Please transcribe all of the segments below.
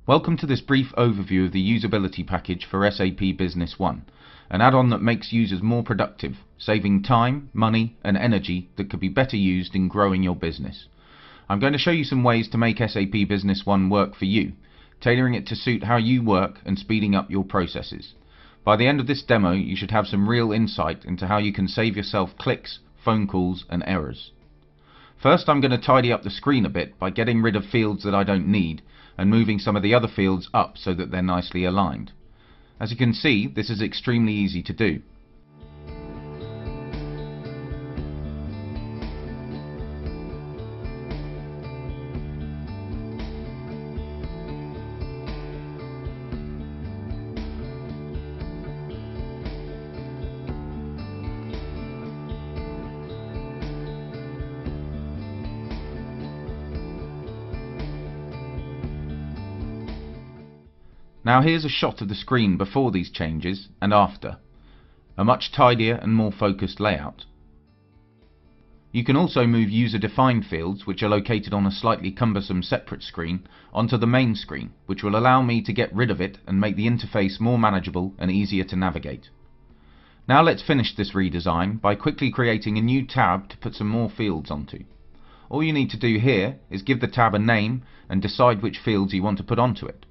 Welcome to this brief overview of the usability package for SAP Business One, an add-on that makes users more productive, saving time, money and energy that could be better used in growing your business. I'm going to show you some ways to make SAP Business One work for you, tailoring it to suit how you work and speeding up your processes. By the end of this demo, you should have some real insight into how you can save yourself clicks, phone calls and errors. First, I'm going to tidy up the screen a bit by getting rid of fields that I don't need and moving some of the other fields up so that they're nicely aligned. As you can see, this is extremely easy to do. Now here's a shot of the screen before these changes and after. A much tidier and more focused layout. You can also move user-defined fields, which are located on a slightly cumbersome separate screen, onto the main screen, which will allow me to get rid of it and make the interface more manageable and easier to navigate. Now let's finish this redesign by quickly creating a new tab to put some more fields onto. All you need to do here is give the tab a name and decide which fields you want to put onto it.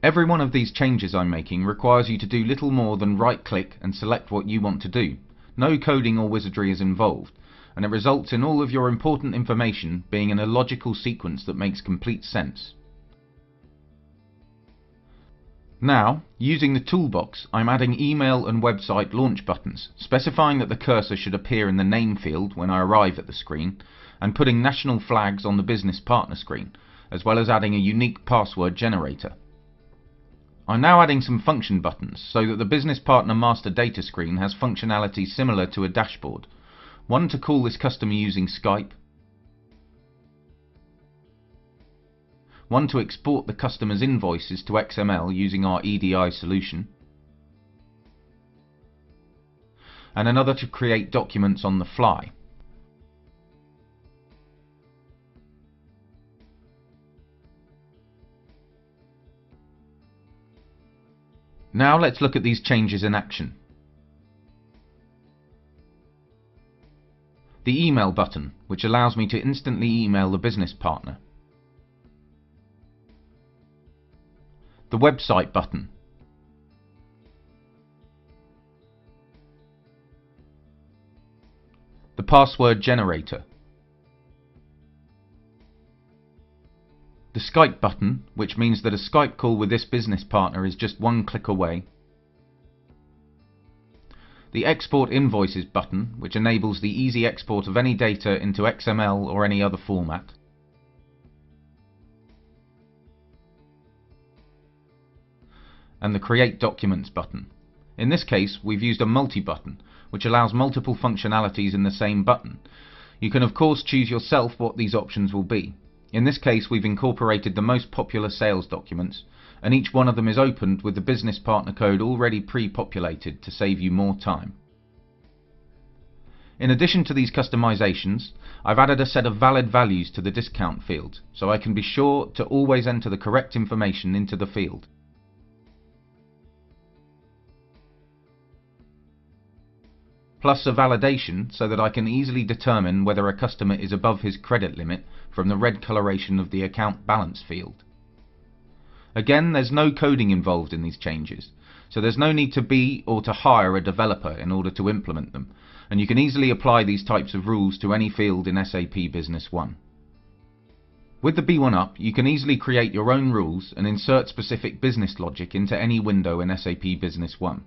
Every one of these changes I'm making requires you to do little more than right-click and select what you want to do. No coding or wizardry is involved, and it results in all of your important information being in a logical sequence that makes complete sense. Now, using the toolbox, I'm adding email and website launch buttons, specifying that the cursor should appear in the name field when I arrive at the screen, and putting national flags on the business partner screen, as well as adding a unique password generator. I'm now adding some function buttons so that the Business Partner Master Data screen has functionality similar to a dashboard. One to call this customer using Skype, one to export the customer's invoices to XML using our EDI solution, and another to create documents on the fly. Now let's look at these changes in action. The email button, which allows me to instantly email the business partner. The website button. The password generator. The Skype button, which means that a Skype call with this business partner is just one click away. The Export Invoices button, which enables the easy export of any data into XML or any other format. And the Create Documents button. In this case, we've used a multi-button, which allows multiple functionalities in the same button. You can of course choose yourself what these options will be. In this case, we've incorporated the most popular sales documents, and each one of them is opened with the business partner code already pre-populated to save you more time. In addition to these customizations, I've added a set of valid values to the discount field, so I can be sure to always enter the correct information into the field. Plus a validation so that I can easily determine whether a customer is above his credit limit from the red coloration of the account balance field. Again, there's no coding involved in these changes, so there's no need to be or to hire a developer in order to implement them, and you can easily apply these types of rules to any field in SAP Business One. With the B1 up, you can easily create your own rules and insert specific business logic into any window in SAP Business One.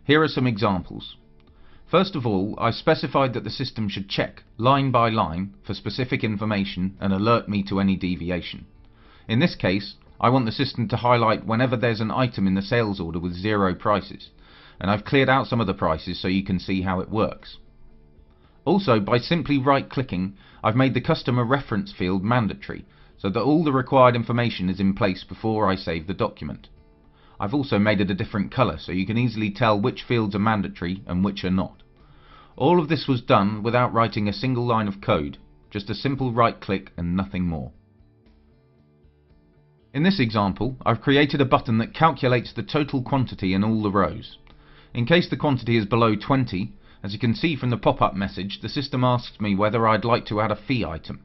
Here are some examples. First of all, I've specified that the system should check, line by line, for specific information and alert me to any deviation. In this case, I want the system to highlight whenever there's an item in the sales order with 0 prices, and I've cleared out some of the prices so you can see how it works. Also, by simply right-clicking, I've made the customer reference field mandatory, so that all the required information is in place before I save the document. I've also made it a different colour so you can easily tell which fields are mandatory and which are not. All of this was done without writing a single line of code, just a simple right click and nothing more. In this example, I've created a button that calculates the total quantity in all the rows. In case the quantity is below 20, as you can see from the pop-up message, the system asks me whether I'd like to add a fee item.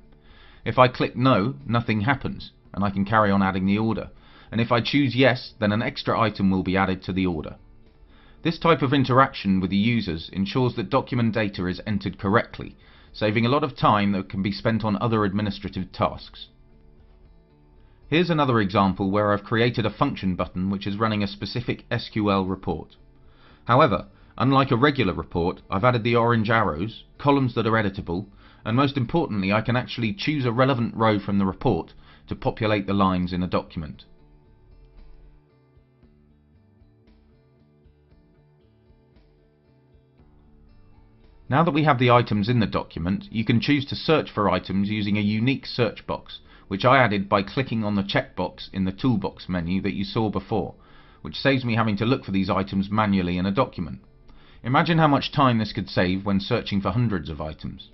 If I click no, nothing happens, and I can carry on adding the order. And if I choose yes, then an extra item will be added to the order. This type of interaction with the users ensures that document data is entered correctly, saving a lot of time that can be spent on other administrative tasks. Here's another example where I've created a function button which is running a specific SQL report. However, unlike a regular report, I've added the orange arrows, columns that are editable, and most importantly, I can actually choose a relevant row from the report to populate the lines in a document. Now that we have the items in the document, you can choose to search for items using a unique search box, which I added by clicking on the checkbox in the Toolbox menu that you saw before, which saves me having to look for these items manually in a document. Imagine how much time this could save when searching for hundreds of items.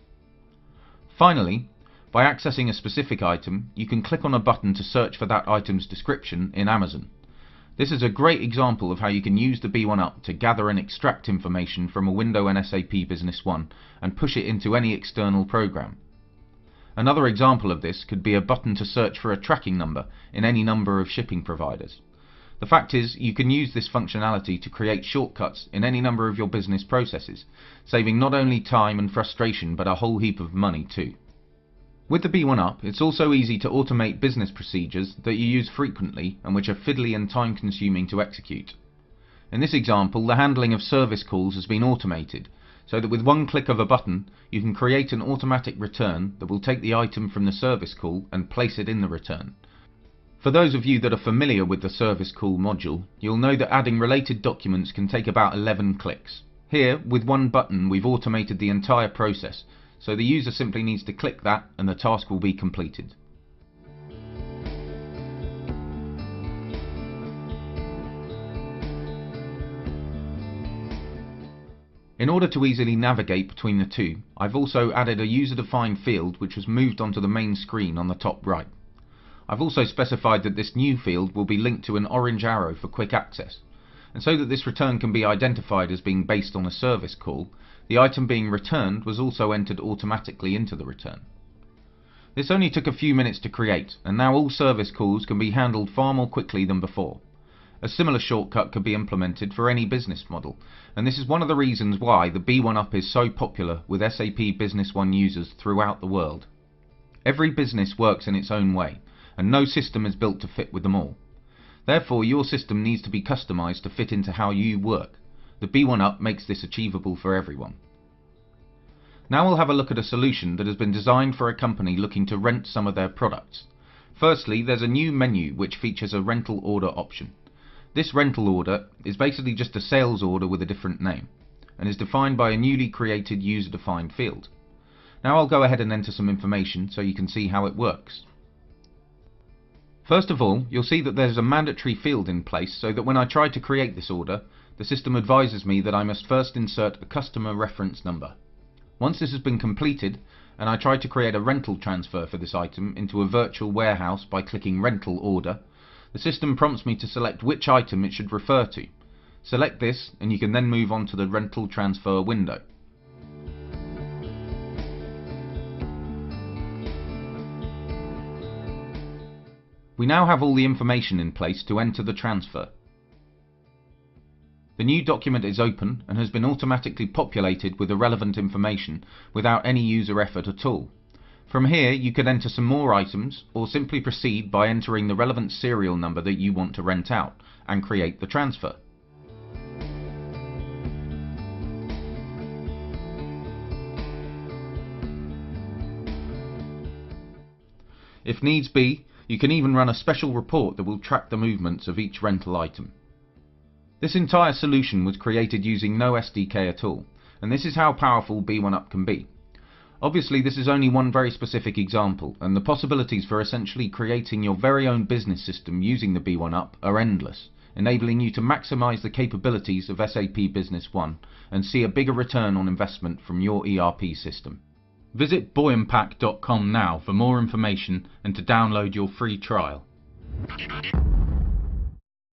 Finally, by accessing a specific item, you can click on a button to search for that item's description in Amazon. This is a great example of how you can use the B1UP to gather and extract information from a window in SAP Business One and push it into any external program. Another example of this could be a button to search for a tracking number in any number of shipping providers. The fact is, you can use this functionality to create shortcuts in any number of your business processes, saving not only time and frustration but a whole heap of money too. With the B1UP, it's also easy to automate business procedures that you use frequently and which are fiddly and time-consuming to execute. In this example, the handling of service calls has been automated, so that with one click of a button, you can create an automatic return that will take the item from the service call and place it in the return. For those of you that are familiar with the service call module, you'll know that adding related documents can take about 11 clicks. Here, with one button, we've automated the entire process, so the user simply needs to click that and the task will be completed. In order to easily navigate between the two, I've also added a user-defined field which was moved onto the main screen on the top right. I've also specified that this new field will be linked to an orange arrow for quick access, and so that this return can be identified as being based on a service call, the item being returned was also entered automatically into the return. This only took a few minutes to create, and now all service calls can be handled far more quickly than before. A similar shortcut could be implemented for any business model, and this is one of the reasons why the B1UP is so popular with SAP Business One users throughout the world. Every business works in its own way, and no system is built to fit with them all. Therefore, your system needs to be customized to fit into how you work. The B1UP makes this achievable for everyone. Now we'll have a look at a solution that has been designed for a company looking to rent some of their products. Firstly, there's a new menu which features a rental order option. This rental order is basically just a sales order with a different name, and is defined by a newly created user-defined field. Now I'll go ahead and enter some information so you can see how it works. First of all, you'll see that there's a mandatory field in place so that when I try to create this order, the system advises me that I must first insert a customer reference number. Once this has been completed, and I try to create a rental transfer for this item into a virtual warehouse by clicking Rental Order, the system prompts me to select which item it should refer to. Select this, and you can then move on to the rental transfer window. We now have all the information in place to enter the transfer. The new document is open and has been automatically populated with the relevant information without any user effort at all. From here you can enter some more items or simply proceed by entering the relevant serial number that you want to rent out and create the transfer. If needs be, you can even run a special report that will track the movements of each rental item. This entire solution was created using no SDK at all, and this is how powerful B1UP can be. Obviously this is only one very specific example, and the possibilities for essentially creating your very own business system using the B1UP are endless, enabling you to maximize the capabilities of SAP Business One and see a bigger return on investment from your ERP system. Visit boyumpack.com now for more information and to download your free trial.